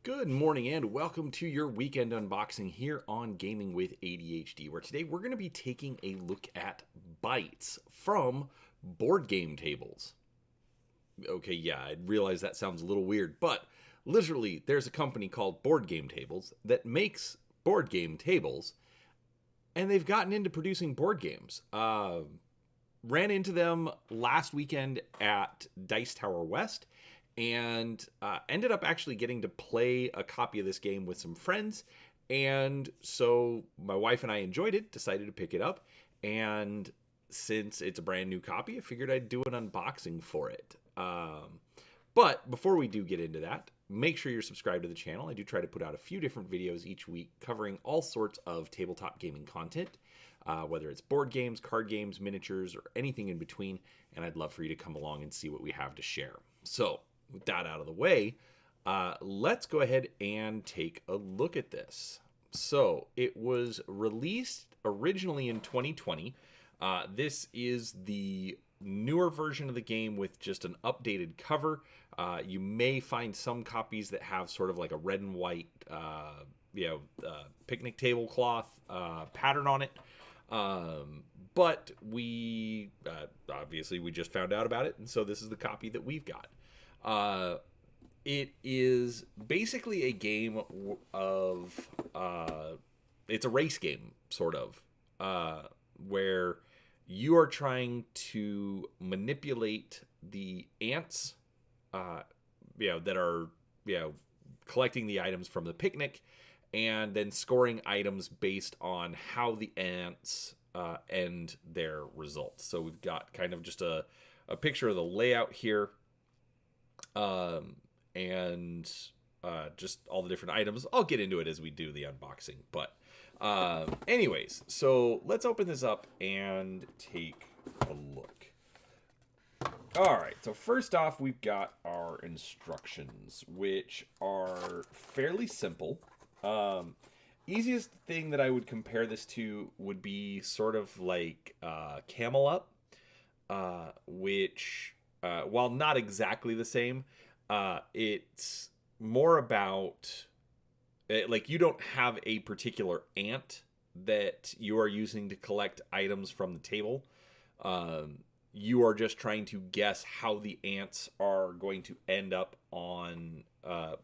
Good morning and welcome to your weekend unboxing here on Gaming with ADHD, where today we're going to be taking a look at bites from board game tables. Okay, yeah, I realize that sounds a little weird, but literally there's a company called Board Game Tables that makes board game tables, and they've gotten into producing board games. Ran into them last weekend at Dice Tower West and ended up actually getting to play a copy of this game with some friends. And so my wife and I enjoyed it, decided to pick it up. And since it's a brand new copy, I figured I'd do an unboxing for it. But before we do get into that, make sure you're subscribed to the channel. I do try to put out a few different videos each week covering all sorts of tabletop gaming content, whether it's board games, card games, miniatures, or anything in between. And I'd love for you to come along and see what we have to share. So with that out of the way, let's go ahead and take a look at this. So it was released originally in 2020. This is the newer version of the game with just an updated cover. You may find some copies that have sort of like a red and white, picnic tablecloth pattern on it. But we obviously we just found out about it, and so this is the copy that we've got. It is basically a game of it's a race game, sort of, where you are trying to manipulate the ants, that are, collecting the items from the picnic, and then scoring items based on how the ants end their results. So we've got kind of just a picture of the layout here, and just all the different items. I'll get into it as we do the unboxing, but anyways, so let's open this up and take a look. All right, so first off, we've got our instructions, which are fairly simple. Easiest thing that I would compare this to would be sort of like Camel Up, which, while not exactly the same, it's more about, like, you don't have a particular ant that you are using to collect items from the table. You are just trying to guess how the ants are going to end up on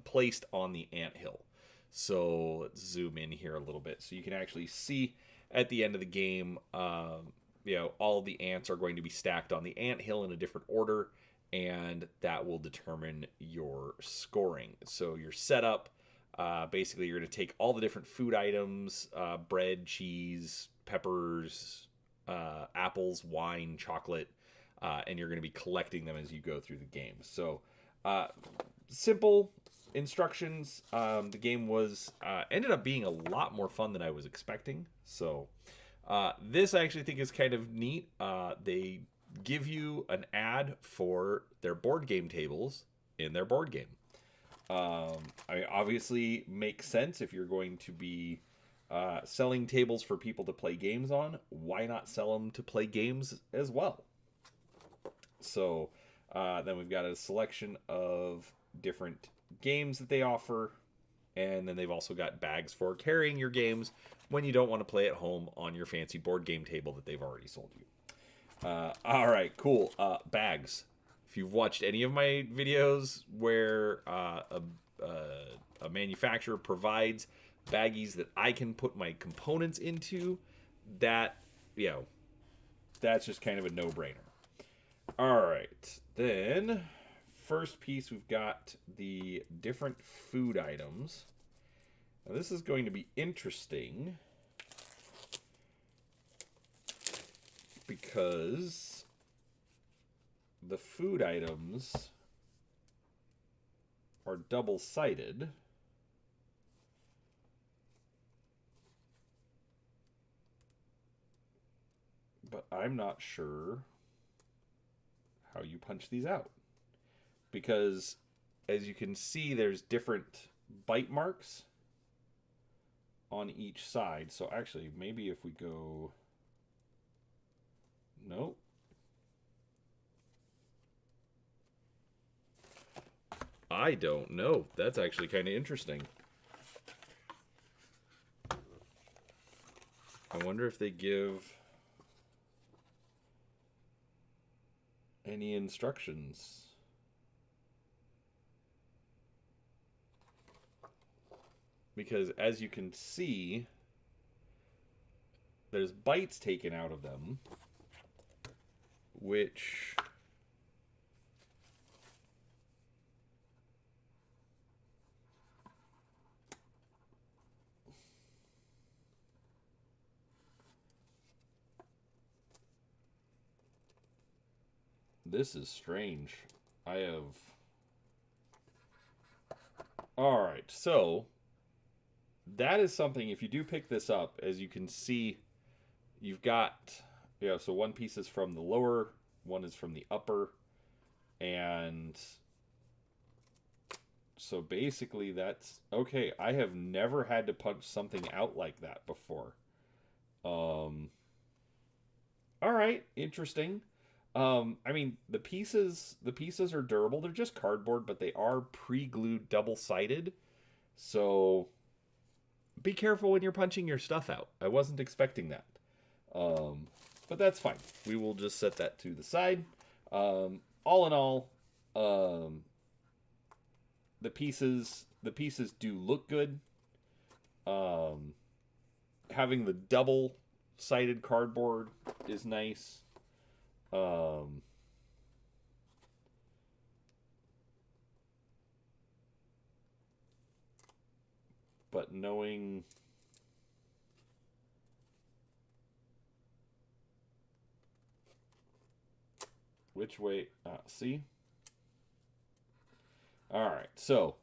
placed on the anthill. So let's zoom in here a little bit so you can actually see at the end of the game, all the ants are going to be stacked on the anthill in a different order, and that will determine your scoring. So your setup, basically you're going to take all the different food items, bread, cheese, peppers, apples, wine, chocolate, and you're going to be collecting them as you go through the game. So simple instructions. The game was ended up being a lot more fun than I was expecting. So this I actually think is kind of neat. They give you an ad for their board game tables in their board game. Obviously makes sense if you're going to be selling tables for people to play games on. Why not sell them to play games as well? So then we've got a selection of different games that they offer, and then they've also got bags for carrying your games when you don't want to play at home on your fancy board game table that they've already sold you. All right, cool. Bags. If you've watched any of my videos where a manufacturer provides baggies that I can put my components into, that, that's just kind of a no-brainer. All right, then first piece, we've got the different food items. Now this is going to be interesting because the food items are double-sided. But I'm not sure how you punch these out, because as you can see, there's different bite marks on each side. So actually, maybe if we go, nope. I don't know. That's actually kind of interesting. I wonder if they give any instructions. Because as you can see, there's bites taken out of them, which this is strange. I have... Alright, so that is something, if you do pick this up, as you can see, you've got, so one piece is from the lower, one is from the upper, and so basically that's, okay, I have never had to punch something out like that before. Alright, interesting. I mean, the pieces are durable. They're just cardboard, but they are pre-glued double-sided. So be careful when you're punching your stuff out. I wasn't expecting that. But that's fine. We will just set that to the side. All in all, the pieces do look good. Having the double-sided cardboard is nice. But knowing which way, see? All right, so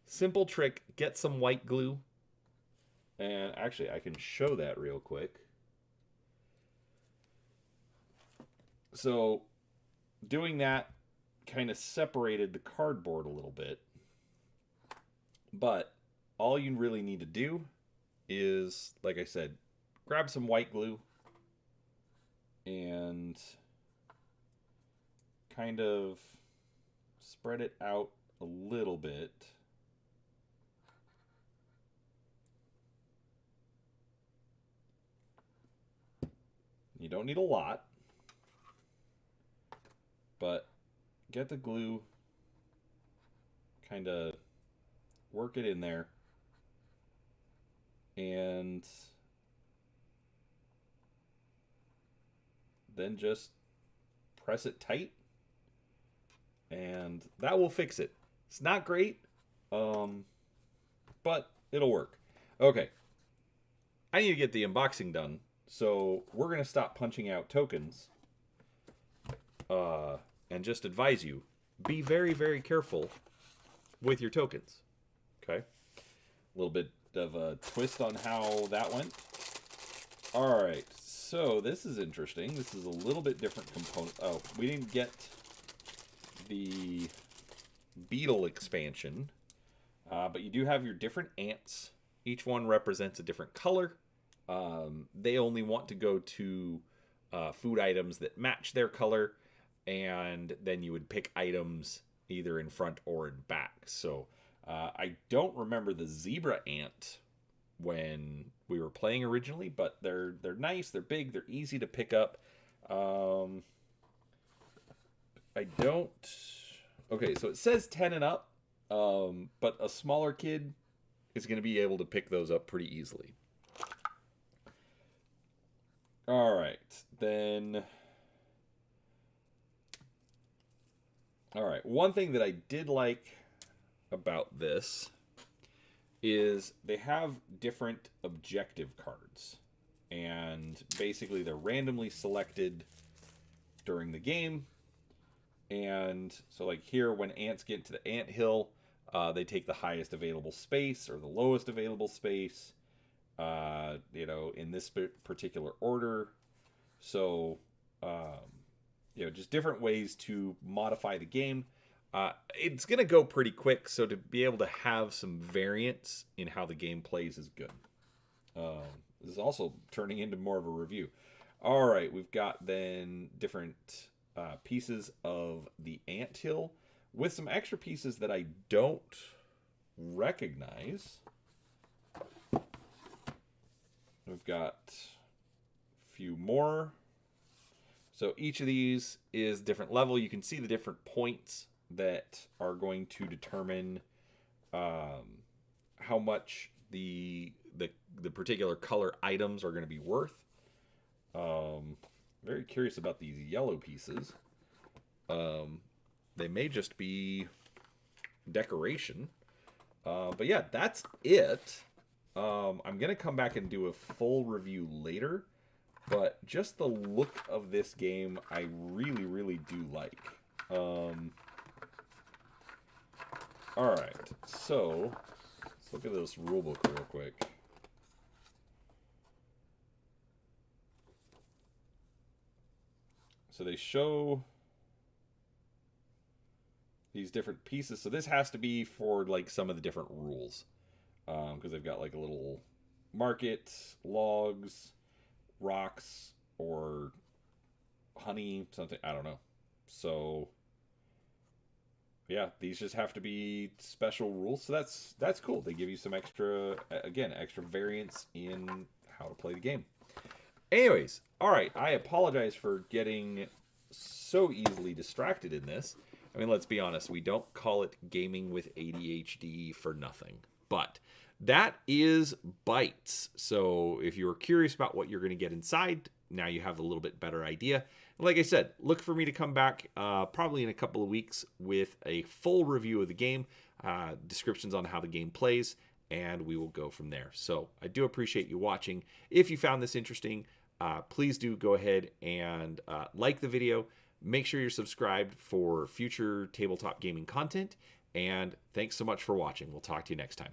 simple trick, get some white glue. And actually, I can show that real quick. So doing that kind of separated the cardboard a little bit. But all you really need to do is, like I said, grab some white glue and kind of spread it out a little bit. You don't need a lot, but get the glue, kind of work it in there, and then just press it tight, and that will fix it. It's not great, but it'll work. Okay, I need to get the unboxing done, so we're going to stop punching out tokens, and just advise you, be very, very careful with your tokens. Okay? A little bit of a twist on how that went. Alright, so this is interesting. This is a little bit different component. Oh, we didn't get the beetle expansion, but you do have your different ants. Each one represents a different color. They only want to go to food items that match their color, and then you would pick items either in front or in back. So I don't remember the zebra ant when we were playing originally, but they're nice, they're big, they're easy to pick up. I don't... Okay, so it says 10 and up, but a smaller kid is going to be able to pick those up pretty easily. Alright, then... Alright, one thing that I did like about this is they have different objective cards. And basically they're randomly selected during the game. And so like here, when ants get to the anthill, they take the highest available space or the lowest available space, in this particular order. So, just different ways to modify the game. It's going to go pretty quick, so to be able to have some variance in how the game plays is good. This is also turning into more of a review. All right, we've got then different pieces of the anthill. with some extra pieces that I don't recognize. We've got a few more. So each of these is different level. You can see the different points that are going to determine how much the particular color items are going to be worth. Very curious about these yellow pieces. They may just be decoration. But yeah, that's it. I'm going to come back and do a full review later. But just the look of this game, I really, really do like. Alright, so let's look at this rulebook real quick. So they show these different pieces. So this has to be for like some of the different rules. Because they've got like a little market, logs, rocks, or honey, something, I don't know. So yeah, these just have to be special rules. So that's cool. They give you some extra, again, extra variance in how to play the game. Anyways, all right, I apologize for getting so easily distracted in this. I mean, let's be honest, we don't call it gaming with ADHD for nothing. But that is Bites. So if you were curious about what you're going to get inside, now you have a little bit better idea. Like I said, look for me to come back probably in a couple of weeks with a full review of the game, descriptions on how the game plays, and we will go from there. So I do appreciate you watching. If you found this interesting, please do go ahead and like the video. Make sure you're subscribed for future tabletop gaming content. And thanks so much for watching. We'll talk to you next time.